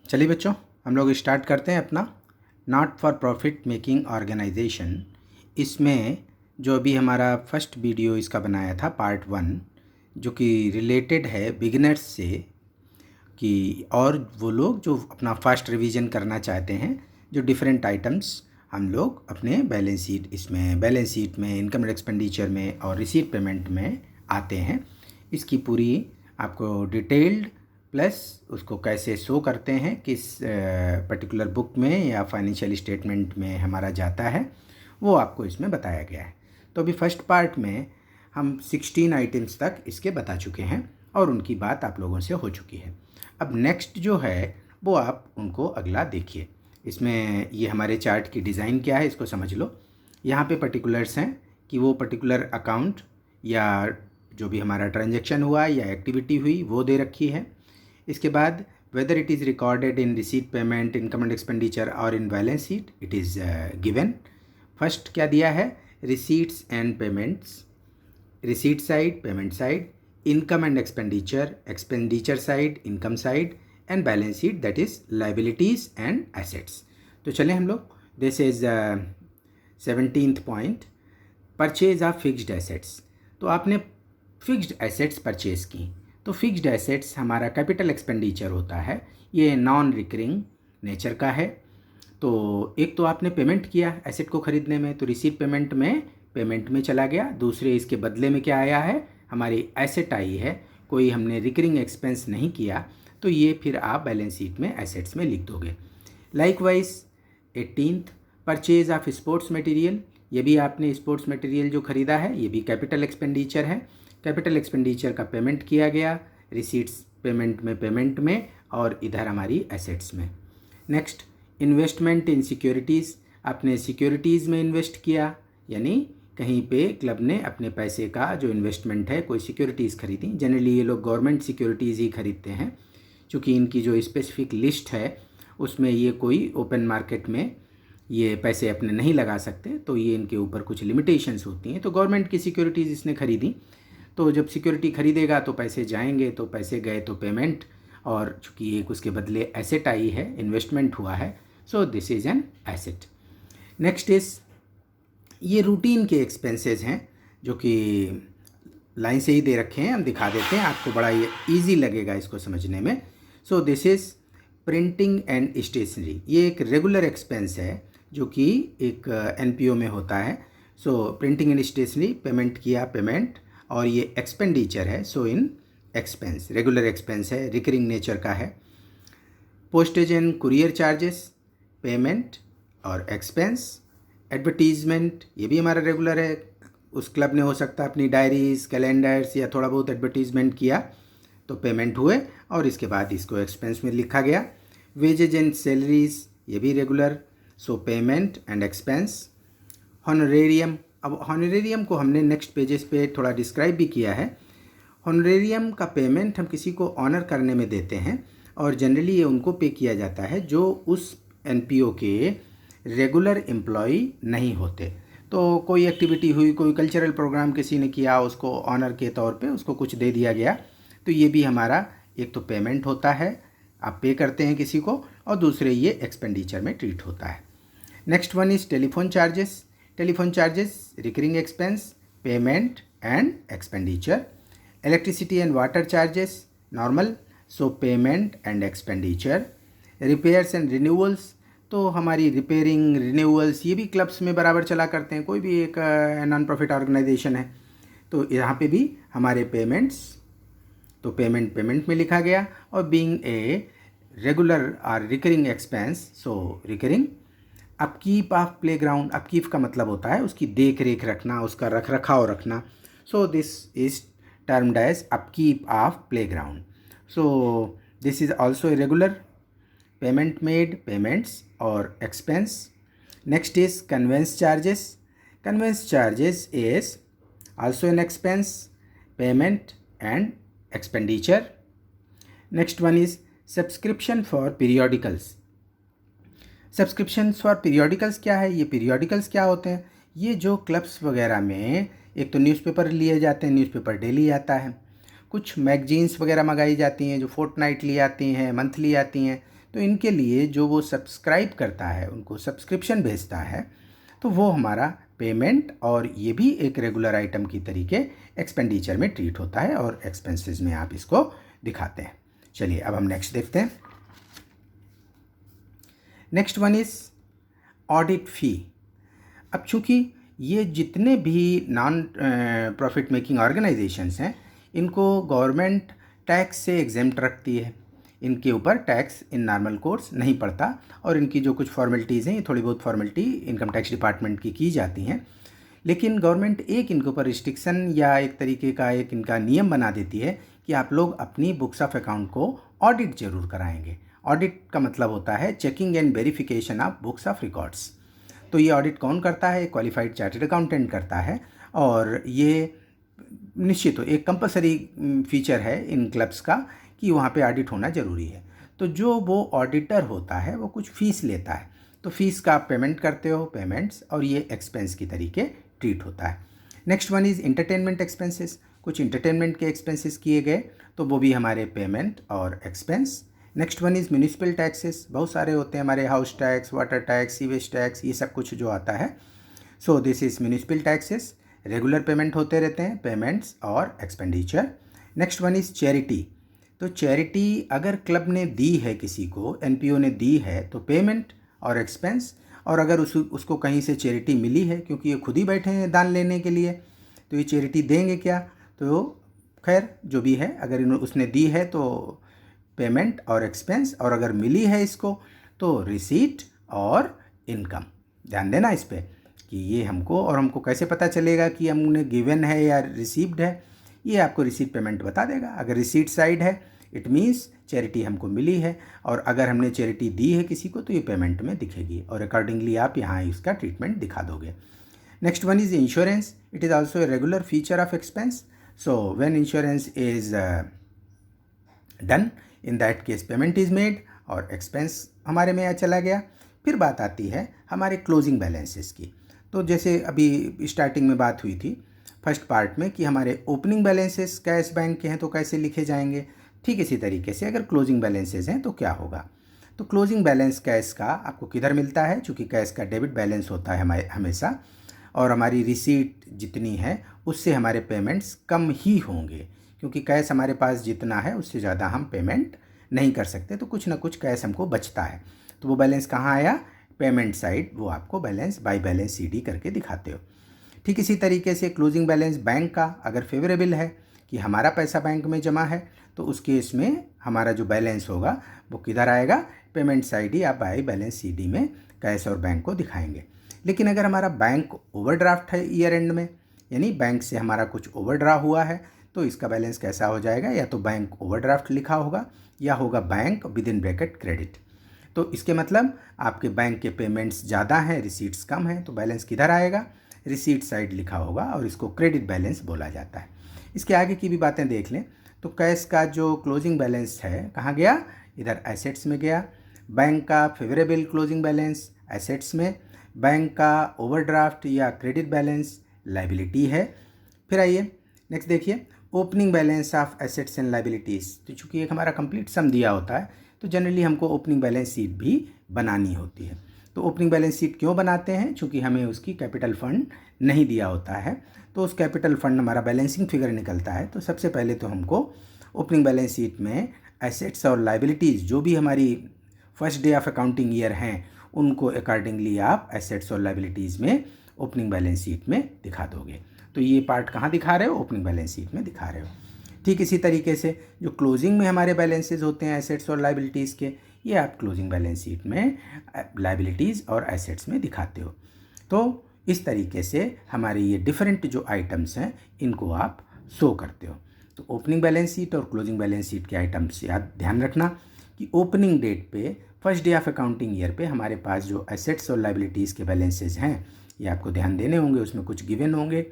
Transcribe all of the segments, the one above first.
चलिए बच्चों, हम लोग स्टार्ट करते हैं अपना not for profit making organisation. इसमें जो अभी हमारा फर्स्ट वीडियो इसका बनाया था पार्ट 1, जो कि रिलेटेड है बिगिनर्स से, कि और वो लोग जो अपना फास्ट रिवीजन करना चाहते हैं, जो डिफरेंट आइटम्स हम लोग अपने बैलेंस शीट में इनकम एंड एक्सपेंडिचर में और रिसीट पेमेंट में आते हैं। इसकी पूरी आपको डिटेल्ड प्लस उसको कैसे शो करते हैं, किस पर्टिकुलर बुक में या फाइनेंशियल स्टेटमेंट में हमारा जाता है, वो आपको इसमें बताया गया है। तो अभी फर्स्ट पार्ट में हम 16 आइटम्स तक इसके बता चुके हैं और उनकी बात आप लोगों से हो चुकी है। अब नेक्स्ट जो है वो आप उनको अगला देखिए। इसमें ये हमारे चार्ट की डिज़ाइन क्या है इसको समझ लो। यहाँ पे पर्टिकुलर्स हैं कि वो पर्टिकुलर अकाउंट या जो भी हमारा ट्रांजैक्शन हुआ या एक्टिविटी हुई वो दे रखी है। इसके बाद whether it is recorded in receipt payment, income and expenditure और in balance sheet, it is given. First क्या दिया है, receipts and payments, receipt side, payment side, income and expenditure, expenditure side, income side, and balance sheet that is liabilities and assets. तो चलें हम लोग, this is 17th point, purchase of fixed assets. तो आपने fixed assets purchase की, तो fixed assets हमारा capital expenditure होता है, ये नॉन रिकरिंग नेचर का है। तो एक तो आपने पेमेंट किया एसेट को ख़रीदने में, तो रिसीट पेमेंट में चला गया। दूसरे इसके बदले में क्या आया है, हमारी एसेट आई है, कोई हमने रिकरिंग एक्सपेंस नहीं किया, तो ये फिर आप बैलेंस शीट में एसेट्स में लिख दोगे। Likewise 18th, purchase of sports material, ये भी आपने स्पोर्ट्स मटेरियल जो ख़रीदा है ये भी कैपिटल एक्सपेंडिचर है। कैपिटल एक्सपेंडिचर का पेमेंट किया गया रिसीट्स पेमेंट में और इधर हमारी एसेट्स में। नेक्स्ट, इन्वेस्टमेंट इन सिक्योरिटीज़, आपने सिक्योरिटीज़ में इन्वेस्ट किया, यानी कहीं पे क्लब ने अपने पैसे का जो इन्वेस्टमेंट है कोई सिक्योरिटीज़ खरीदी। जनरली ये लोग गवर्नमेंट सिक्योरिटीज़ ही खरीदते हैं, क्योंकि इनकी जो स्पेसिफिक लिस्ट है उसमें ये कोई ओपन मार्केट में ये पैसे अपने नहीं लगा सकते, तो ये इनके ऊपर कुछ लिमिटेशंस होती हैं। तो गवर्नमेंट की सिक्योरिटीज़ इसने खरीदी, तो जब सिक्योरिटी खरीदेगा तो पैसे जाएंगे, तो पैसे गए तो पेमेंट, और चूँकि एक उसके बदले एसेट आई है, इन्वेस्टमेंट हुआ है, सो this is an asset. Next is, ये रूटीन के एक्सपेंसेस हैं जो कि लाइन से ही दे रखे हैं, हम दिखा देते हैं आपको, बड़ा ये ईजी लगेगा इसको समझने में। So this is printing and stationery, ये एक रेगुलर एक्सपेंस है जो कि एक एनपीओ में होता है। सो प्रिंटिंग एंड स्टेशनरी, पेमेंट किया, पेमेंट, और ये एक्सपेंडिचर है, सो इन एक्सपेंस, रेगुलर एक्सपेंस है, रिकरिंग नेचर का है। Postage and courier charges, payment और एक्सपेंस। एडवर्टीजमेंट, ये भी हमारा रेगुलर है, उस क्लब ने हो सकता है अपनी डायरीज, कैलेंडर्स या थोड़ा बहुत एडवर्टीजमेंट किया तो पेमेंट हुए और इसके बाद इसको एक्सपेंस में लिखा गया। वेजेज एंड सैलरीज, ये भी regular, so payment and expense. Honorarium, अब हॉनरेरियम को हमने नेक्स्ट पेजेस पे थोड़ा डिस्क्राइब भी किया है। हॉनरेरियम का पेमेंट हम किसी को ऑनर करने में देते हैं और जनरली ये उनको पे किया जाता है जो उस एनपीओ के रेगुलर एम्प्लॉई नहीं होते। तो कोई एक्टिविटी हुई, कोई कल्चरल प्रोग्राम किसी ने किया, उसको ऑनर के तौर पे उसको कुछ दे दिया गया, तो ये भी हमारा एक तो पेमेंट होता है, आप पे करते हैं किसी को, और दूसरे ये एक्सपेंडिचर में ट्रीट होता है। Next one is telephone charges. Telephone charges recurring expense, payment and expenditure. Electricity and water charges normal, so payment and expenditure. Repairs and renewals, तो हमारी रिपेयरिंग, रिन्यूअल्स ये भी क्लब्स में बराबर चला करते हैं, कोई भी एक नॉन प्रॉफिट ऑर्गेनाइजेशन है, तो यहाँ पे भी हमारे पेमेंट्स, तो पेमेंट में लिखा गया, और बीइंग ए रेगुलर और recurring expense, so recurring. Upkeep of playground, upkeep का मतलब होता है उसकी देख रेख रखना, उसका रख रखाव रखना, so this is termed as upkeep of playground. So this is also regular, payment made, payments और expense. Next is conveyance charges. Conveyance charges is also an expense, payment and expenditure. Next one is subscription for periodicals. Subscription for periodicals क्या है, ये periodicals क्या होते हैं, ये जो clubs वगैरह में एक तो न्यूज़पेपर लिए जाते हैं, न्यूज़पेपर डेली आता है, कुछ मैगजीन्स वगैरह मंगाई जाती हैं जो फोर्टनाइटली आती हैं, मंथली आती हैं, तो इनके लिए जो वो सब्सक्राइब करता है, उनको सब्सक्रिप्शन भेजता है, तो वो हमारा पेमेंट और ये भी एक रेगुलर आइटम की तरीके एक्सपेंडिचर में ट्रीट होता है और एक्सपेंसेस में आप इसको दिखाते हैं। चलिए अब हम नेक्स्ट देखते हैं। नेक्स्ट वन इज़ ऑडिट फ़ी। अब चूँकि ये जितने भी नॉन प्रॉफिट मेकिंग ऑर्गेनाइजेशंस हैं, इनको गवर्नमेंट टैक्स से एग्जेम्प्ट रखती है, इनके ऊपर टैक्स इन नॉर्मल कोर्स नहीं पड़ता और इनकी जो कुछ फॉर्मेलिटीज़ हैं, ये थोड़ी बहुत फॉर्मेलिटी इनकम टैक्स डिपार्टमेंट की जाती हैं। लेकिन गवर्नमेंट एक इनके ऊपर रिस्ट्रिक्शन या एक तरीके का एक इनका नियम बना देती है कि आप लोग अपनी बुक्स ऑफ अकाउंट को ऑडिट ज़रूर कराएंगे। ऑडिट का मतलब होता है checking and verification of books of records. तो ये ऑडिट कौन करता है? क्वालिफाइड चार्टर्ड अकाउंटेंट करता है और ये निश्चित हो एक कंपलसरी फीचर है इन क्लब्स का कि वहाँ पे ऑडिट होना ज़रूरी है। तो जो वो ऑडिटर होता है वो कुछ फ़ीस लेता है, तो फीस का आप पेमेंट करते हो, पेमेंट्स, और ये एक्सपेंस की तरीके ट्रीट होता है। Next one is entertainment expenses. कुछ इंटरटेनमेंट के एक्सपेंसेस किए गए तो वो भी हमारे पेमेंट और expense. Next one is municipal taxes. बहुत सारे होते हैं हमारे, house tax, water tax, sewage tax, ये सब कुछ जो आता है। सो this is municipal taxes. Regular payment होते रहते हैं, पेमेंट्स और expenditure. Next one is charity. तो चैरिटी अगर क्लब ने दी है, किसी को एनपीओ ने दी है, तो पेमेंट और एक्सपेंस। और अगर उसको कहीं से चैरिटी मिली है, क्योंकि ये खुद ही बैठे हैं दान लेने के लिए, तो ये चैरिटी देंगे क्या? तो खैर जो भी है, अगर उसने दी है तो पेमेंट और एक्सपेंस, और अगर मिली है इसको तो रिसीट और इनकम। ध्यान देना इस पर कि ये हमको, और हमको कैसे पता चलेगा कि हमने गिवन है या रिसीव्ड है? ये आपको रिसीट पेमेंट बता देगा। अगर रिसीट साइड है इट मीन्स चैरिटी हमको मिली है, और अगर हमने चैरिटी दी है किसी को तो ये पेमेंट में दिखेगी और अकॉर्डिंगली आप यहाँ इसका ट्रीटमेंट दिखा दोगे। Next one is insurance. It is also a regular feature of expense. So when insurance is done, in that cash payment is made और एक्सपेंस हमारे में चला गया। फिर बात आती है हमारे क्लोजिंग बैलेंसेस की। तो जैसे अभी स्टार्टिंग में बात हुई थी फर्स्ट पार्ट में कि हमारे ओपनिंग बैलेंसेस कैश बैंक के हैं तो कैसे लिखे जाएंगे, ठीक इसी तरीके से अगर क्लोजिंग बैलेंसेस हैं तो क्या होगा। तो क्लोजिंग बैलेंस कैश का आपको किधर मिलता है? चूँकि कैश का डेबिट बैलेंस होता है हमारे हमेशा, और हमारी रिसीट जितनी है उससे हमारे पेमेंट्स कम ही होंगे, क्योंकि कैश हमारे पास जितना है उससे ज़्यादा हम पेमेंट नहीं कर सकते, तो कुछ ना कुछ कैश हमको बचता है। तो वो बैलेंस कहाँ आया? Payment side. वो आपको बैलेंस बाय बैलेंस सीडी करके दिखाते हो। ठीक इसी तरीके से क्लोजिंग बैलेंस बैंक का अगर फेवरेबल है कि हमारा पैसा बैंक में जमा है, तो उस केस में हमारा जो बैलेंस होगा वो किधर आएगा? पेमेंट साइड ही आप बाय बैलेंस सीडी में कैश और बैंक को दिखाएंगे। लेकिन अगर हमारा बैंक ओवरड्राफ्ट है ईयर एंड में, यानी बैंक से हमारा कुछ ओवरड्रा हुआ है, तो इसका बैलेंस कैसा हो जाएगा? या तो बैंक ओवरड्राफ्ट लिखा होगा या होगा bank with in bracket credit. तो इसके मतलब आपके बैंक के पेमेंट्स ज़्यादा हैं, रिसीट्स कम हैं, तो बैलेंस किधर आएगा? रिसीट साइड लिखा होगा और इसको क्रेडिट बैलेंस बोला जाता है। इसके आगे की भी बातें देख लें तो कैश का जो क्लोजिंग बैलेंस है कहाँ गया? इधर एसेट्स में गया। बैंक का फेवरेबल क्लोजिंग बैलेंस एसेट्स में, बैंक का ओवरड्राफ्ट या क्रेडिट बैलेंस लायबिलिटी है। फिर आइए नेक्स्ट देखिए, opening balance of assets and liabilities. तो चूँकि एक हमारा कंप्लीट सम दिया होता है तो जनरली हमको ओपनिंग बैलेंस शीट भी बनानी होती है। तो ओपनिंग बैलेंस शीट क्यों बनाते हैं? चूँकि हमें उसकी कैपिटल फंड नहीं दिया होता है, तो उस कैपिटल फंड हमारा बैलेंसिंग फिगर निकलता है। तो सबसे पहले तो हमको ओपनिंग बैलेंस शीट में एसेट्स और लायबिलिटीज़ जो भी हमारी first day of accounting year हैं उनको अकॉर्डिंगली आप एसेट्स और लायबिलिटीज़ में ओपनिंग बैलेंस शीट में दिखा दोगे। तो ये पार्ट कहाँ दिखा रहे हो? ओपनिंग बैलेंस शीट में दिखा रहे हो। ठीक इसी तरीके से जो क्लोजिंग में हमारे बैलेंसेज होते हैं एसेट्स और लायबिलिटीज़ के, ये आप क्लोजिंग बैलेंस शीट में लायबिलिटीज़ और एसेट्स में दिखाते हो। तो इस तरीके से हमारे ये डिफरेंट जो आइटम्स हैं इनको आप शो करते हो। तो ओपनिंग बैलेंस शीट और क्लोजिंग बैलेंस शीट के आइटम्स याद ध्यान रखना कि ओपनिंग डेट पे first day of accounting year पे हमारे पास जो एसेट्स और लायबिलिटीज़ के बैलेंसेज हैं ये आपको ध्यान देने होंगे, उसमें कुछ गिवन होंगे,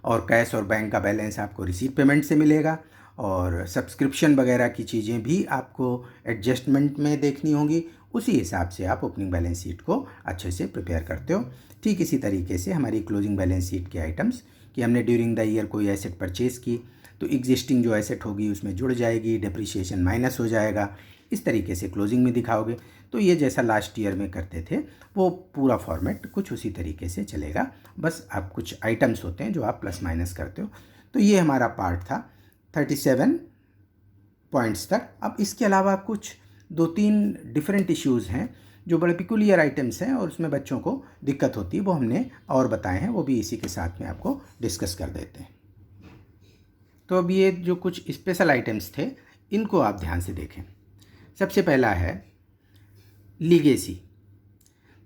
और कैश और बैंक का बैलेंस आपको रिसीट पेमेंट से मिलेगा, और सब्सक्रिप्शन वगैरह की चीज़ें भी आपको एडजस्टमेंट में देखनी होंगी। उसी हिसाब से आप ओपनिंग बैलेंस शीट को अच्छे से प्रिपेयर करते हो। ठीक इसी तरीके से हमारी क्लोजिंग बैलेंस शीट के आइटम्स कि हमने ड्यूरिंग द ईयर कोई एसेट परचेज़ की तो एग्जिस्टिंग जो एसेट होगी उसमें जुड़ जाएगी, डिप्रिसिएशन माइनस हो जाएगा, इस तरीके से क्लोजिंग में दिखाओगे। तो ये जैसा लास्ट ईयर में करते थे वो पूरा फॉर्मेट कुछ उसी तरीके से चलेगा, बस आप कुछ आइटम्स होते हैं जो आप प्लस माइनस करते हो। तो ये हमारा पार्ट था 37 पॉइंट्स तक। अब इसके अलावा कुछ 2-3 डिफरेंट इश्यूज़ हैं जो बड़े पिकुलियर आइटम्स हैं और उसमें बच्चों को दिक्कत होती है, वो हमने और बताए हैं, वो भी इसी के साथ में आपको डिस्कस कर देते हैं। तो अब ये जो कुछ स्पेशल आइटम्स थे इनको आप ध्यान से देखें। सबसे पहला है लीगेसी।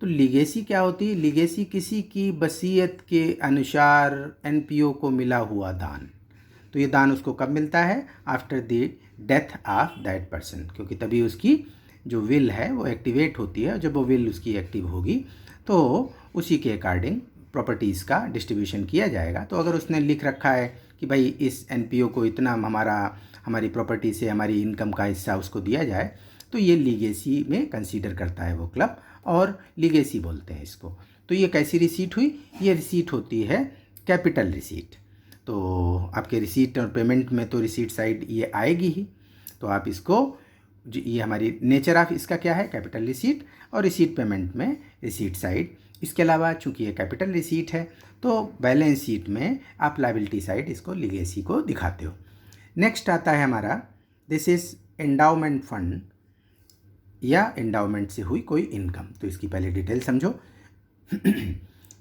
तो लीगेसी क्या होती है? लीगेसी किसी की वसीयत के अनुसार एनपीओ को मिला हुआ दान। तो ये दान उसको कब मिलता है? After the death of that person, क्योंकि तभी उसकी जो विल है वो एक्टिवेट होती है। जब वो विल उसकी एक्टिव होगी तो उसी के अकॉर्डिंग प्रॉपर्टीज़ का डिस्ट्रीब्यूशन किया जाएगा। तो अगर उसने लिख रखा है कि भाई इस एनपीओ को इतना हमारी प्रॉपर्टी से हमारी इनकम का हिस्सा उसको दिया जाए, तो ये लीगेसी में कंसीडर करता है वो क्लब, और लीगेसी बोलते हैं इसको। तो ये कैसी रिसीट हुई? ये रिसीट होती है कैपिटल रिसीट। तो आपके रिसीट और पेमेंट में तो रिसीट साइड ये आएगी ही। तो आप इसको ये हमारी नेचर ऑफ इसका क्या है? कैपिटल रिसीट, और रिसीट पेमेंट में रिसीट साइड। इसके अलावा चूंकि ये कैपिटल रिसीट है तो बैलेंस शीट में आप लायबिलिटी साइड इसको लीगेसी को दिखाते हो। नेक्स्ट आता है हमारा दिस इज एंडाउमेंट फंड या एंडाउमेंट से हुई कोई इनकम। तो इसकी पहले डिटेल समझो।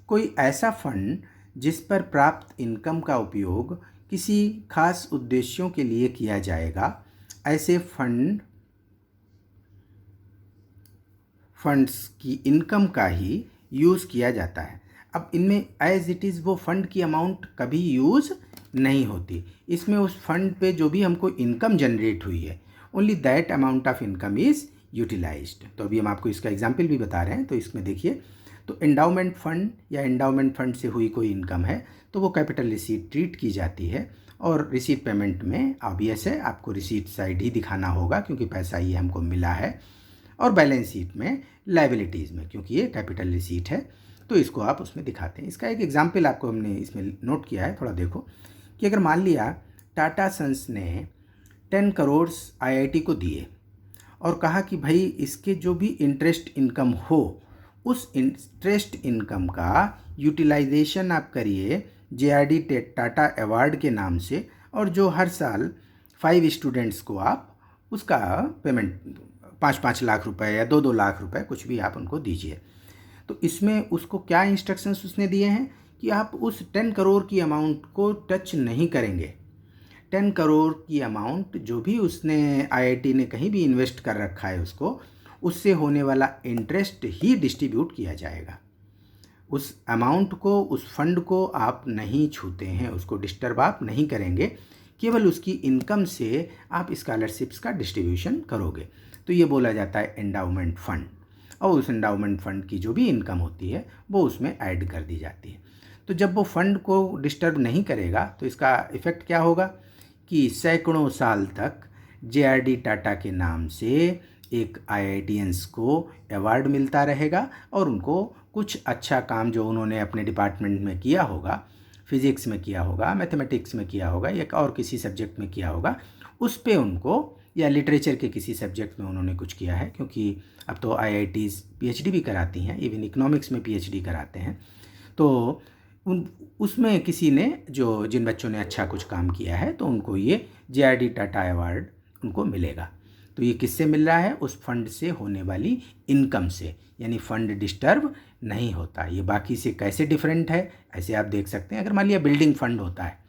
कोई ऐसा फंड जिस पर प्राप्त इनकम का उपयोग किसी खास उद्देश्यों के लिए किया जाएगा, ऐसे फंड्स की इनकम का ही यूज़ किया जाता है। अब इनमें एज इट इज़ वो फंड की अमाउंट कभी यूज़ नहीं होती। इसमें उस फंड पे जो भी हमको इनकम जनरेट हुई है only that amount of income is utilised. तो अभी हम आपको इसका एग्जांपल भी बता रहे हैं। तो इसमें देखिए, तो एंडाउमेंट फंड या एंडाउमेंट फंड से हुई कोई इनकम है तो वो कैपिटल रिसीट ट्रीट की जाती है, और रिसीट पेमेंट में ऑब्वियस है आपको रिसीट साइड ही दिखाना होगा क्योंकि पैसा ये हमको मिला है, और बैलेंस शीट में लायबिलिटीज़ में क्योंकि ये कैपिटल रिसीट है तो इसको आप उसमें दिखाते हैं। इसका एक एग्जांपल आपको हमने इसमें नोट किया है, थोड़ा देखो कि अगर मान लिया टाटा सन्स ने 10 करोड़ आईआईटी को दिए और कहा कि भाई इसके जो भी इंटरेस्ट इनकम हो उस इंटरेस्ट इनकम का यूटिलाइजेशन आप करिए जेआरडी टाटा अवार्ड के नाम से, और जो हर साल 5 स्टूडेंट्स को आप उसका पेमेंट 5-5 लाख रुपए या 2-2 लाख रुपए कुछ भी आप उनको दीजिए। तो इसमें उसको क्या इंस्ट्रक्शंस उसने दिए हैं कि आप उस 10 करोड़ की अमाउंट को टच नहीं करेंगे। 10 करोड़ की अमाउंट जो भी उसने आईआईटी ने कहीं भी इन्वेस्ट कर रखा है उसको, उससे होने वाला इंटरेस्ट ही डिस्ट्रीब्यूट किया जाएगा। उस अमाउंट को, उस फंड को आप नहीं छूते हैं, उसको डिस्टर्ब आप नहीं करेंगे, केवल उसकी इनकम से आप स्कॉलरशिप्स का डिस्ट्रीब्यूशन करोगे। तो ये बोला जाता है एंडाउमेंट फंड, और उस एंडाउमेंट फंड की जो भी इनकम होती है वो उसमें ऐड कर दी जाती है। तो जब वो फंड को डिस्टर्ब नहीं करेगा तो इसका इफ़ेक्ट क्या होगा कि सैकड़ों साल तक जेआरडी टाटा के नाम से एक आईआईटियंस को अवार्ड मिलता रहेगा, और उनको कुछ अच्छा काम जो उन्होंने अपने डिपार्टमेंट में किया होगा, फिज़िक्स में किया होगा, मैथमेटिक्स में किया होगा या और किसी सब्जेक्ट में किया होगा, उस पे उनको, या लिटरेचर के किसी सब्जेक्ट में उन्होंने कुछ किया है, क्योंकि अब तो आईआईटीज़ पीएचडी भी कराती हैं, इवन इकोनॉमिक्स में पीएचडी कराते हैं। तो उसमें किसी ने जिन बच्चों ने अच्छा कुछ काम किया है तो उनको ये जेआरडी टाटा अवार्ड उनको मिलेगा। तो ये किससे मिल रहा है? उस फंड से होने वाली इनकम से, यानी फंड डिस्टर्ब नहीं होता। ये बाकी से कैसे डिफरेंट है ऐसे आप देख सकते हैं। अगर मान लिया बिल्डिंग फंड होता है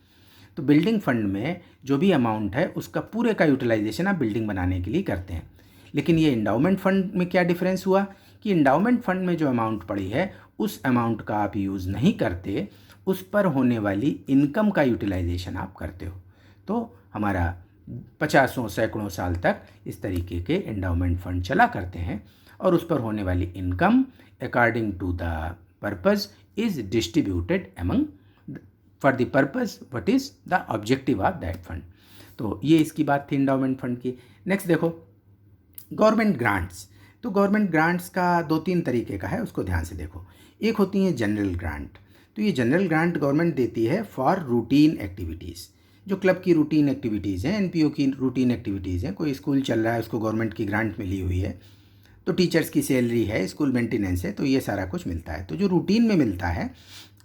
तो बिल्डिंग फंड में जो भी अमाउंट है उसका पूरे का यूटिलाइजेशन आप बिल्डिंग बनाने के लिए करते हैं। लेकिन ये एंडाउमेंट फंड में क्या डिफरेंस हुआ कि एंडाउमेंट फंड में जो अमाउंट पड़ी है उस अमाउंट का आप यूज़ नहीं करते, उस पर होने वाली इनकम का यूटिलाइजेशन आप करते हो। तो हमारा 50 सैकड़ों साल तक इस तरीके के एंडाउमेंट फंड चला करते हैं, और उस पर होने वाली income according to the purpose is distributed among for the purpose what is the objective of that fund. तो ये इसकी बात थी एंडाउमेंट फंड की। नेक्स्ट देखो गवर्नमेंट ग्रांट्स। तो गवर्नमेंट ग्रांट्स का 2-3 तरीके का है, उसको ध्यान से देखो। एक होती है जनरल ग्रांट। तो ये जनरल ग्रांट गवर्नमेंट देती है फॉर रूटीन एक्टिविटीज़, जो क्लब की रूटीन एक्टिविटीज़ हैं, एनपीओ की रूटीन एक्टिविटीज़ हैं। कोई स्कूल चल रहा है, उसको गवर्नमेंट की ग्रांट मिली हुई है, तो टीचर्स की सैलरी है, स्कूल मेंटेनेंस है, तो ये सारा कुछ मिलता है। तो जो रूटीन में मिलता है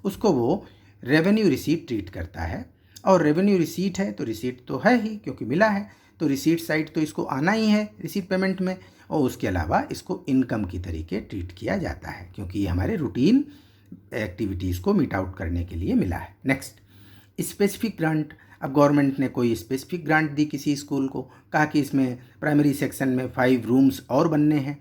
उसको वो रेवेन्यू रिसीट ट्रीट करता है। और रेवेन्यू रिसीट है तो रिसीट तो है ही, क्योंकि मिला है, तो रिसीट साइड तो इसको आना ही है रिसीट पेमेंट में। और उसके अलावा इसको इनकम की तरीके ट्रीट किया जाता है, क्योंकि ये हमारे रूटीन एक्टिविटीज़ को मीट आउट करने के लिए मिला है। Next, specific grant. अब गवर्नमेंट ने कोई स्पेसिफिक ग्रांट दी किसी स्कूल को, कहा कि इसमें प्राइमरी सेक्शन में 5 रूम्स और बनने हैं,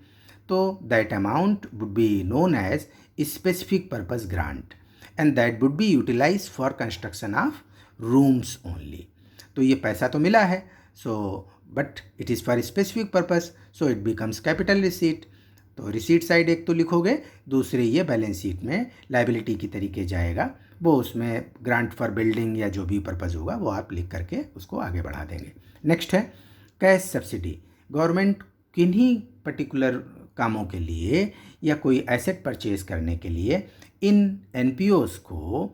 तो that amount would be known as specific purpose grant and that would be utilise for construction of rooms only. तो ये पैसा तो मिला है, so but it is for specific purpose, so it becomes capital receipt. तो receipt side एक तो लिखोगे, दूसरे ये बैलेंस शीट में लायबिलिटी की तरीके जाएगा, वो उसमें ग्रांट फॉर बिल्डिंग या जो भी पर्पज़ होगा वो आप लिख करके उसको आगे बढ़ा देंगे। नेक्स्ट है कैश सब्सिडी। गवर्नमेंट किन्हीं पर्टिकुलर कामों के लिए या कोई एसेट परचेज करने के लिए इन एनपीओज़ को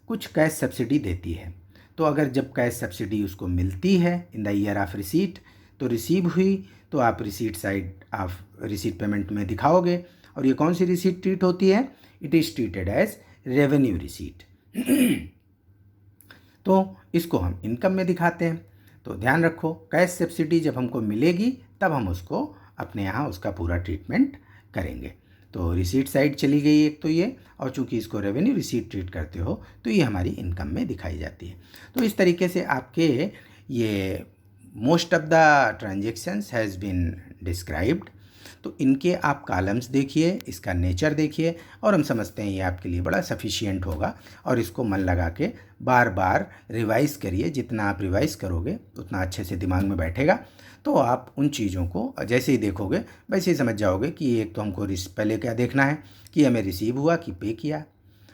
कुछ कैश सब्सिडी देती है। तो अगर जब कैश सब्सिडी उसको मिलती है in the year of receipt, तो रिसीव हुई, तो आप receipt side of receipt payment में दिखाओगे। और ये कौन सी रिसीट ट्रीट होती है? It is treated as revenue receipt. तो इसको हम इनकम में दिखाते हैं। तो ध्यान रखो, कैश सब्सिडी जब हमको मिलेगी तब हम उसको अपने यहाँ उसका पूरा ट्रीटमेंट करेंगे। तो रिसीट साइड चली गई एक तो ये, और चूंकि इसको रेवेन्यू रिसीट ट्रीट करते हो तो ये हमारी इनकम में दिखाई जाती है। तो इस तरीके से आपके ये most of the transactions has been described. तो इनके आप कॉलम्स देखिए, इसका नेचर देखिए, और हम समझते हैं ये आपके लिए बड़ा सफिशिएंट होगा। और इसको मन लगा के बार बार रिवाइज करिए, जितना आप रिवाइज करोगे उतना अच्छे से दिमाग में बैठेगा। तो आप उन चीज़ों को जैसे ही देखोगे वैसे ही समझ जाओगे कि एक तो हमको पहले क्या देखना है कि हमें रिसीव हुआ कि पे किया,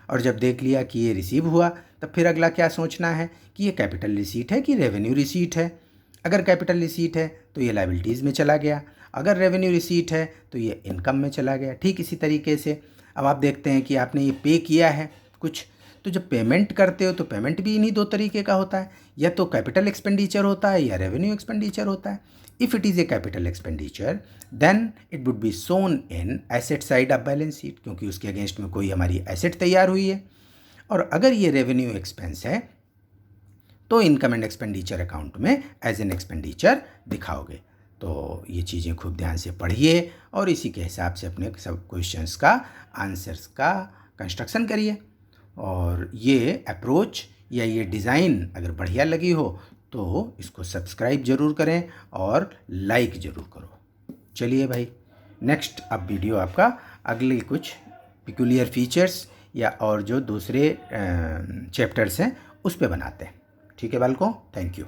और जब देख लिया कि ये रिसीव हुआ तब फिर अगला क्या सोचना है कि ये कैपिटल रिसीट है कि रेवेन्यू रिसीट है। अगर कैपिटल रिसीट है तो ये लायबिलिटीज़ में चला गया, अगर रेवेन्यू रिसीट है तो ये इनकम में चला गया। ठीक इसी तरीके से अब आप देखते हैं कि आपने ये पे किया है कुछ, तो जब पेमेंट करते हो तो पेमेंट भी इन्हीं दो तरीके का होता है, या तो कैपिटल एक्सपेंडिचर होता है या रेवेन्यू एक्सपेंडिचर होता है। If it is a capital expenditure then it would be shown in asset side of balance sheet, क्योंकि उसके अगेंस्ट में कोई हमारी एसेट तैयार हुई है। और अगर ये रेवेन्यू एक्सपेंस है तो इनकम एंड एक्सपेंडिचर अकाउंट में एज एन एक्सपेंडिचर दिखाओगे। तो ये चीज़ें खूब ध्यान से पढ़िए और इसी के हिसाब से अपने सब क्वेश्चंस का आंसर्स का कंस्ट्रक्शन करिए। और ये अप्रोच या ये डिज़ाइन अगर बढ़िया लगी हो तो इसको सब्सक्राइब ज़रूर करें और लाइक ज़रूर करो। चलिए भाई, नेक्स्ट अब वीडियो आपका अगले कुछ पिक्यूलियर फीचर्स या और जो दूसरे चैप्टर्स हैं उस पे बनाते हैं। ठीक है बालकों, थैंक यू।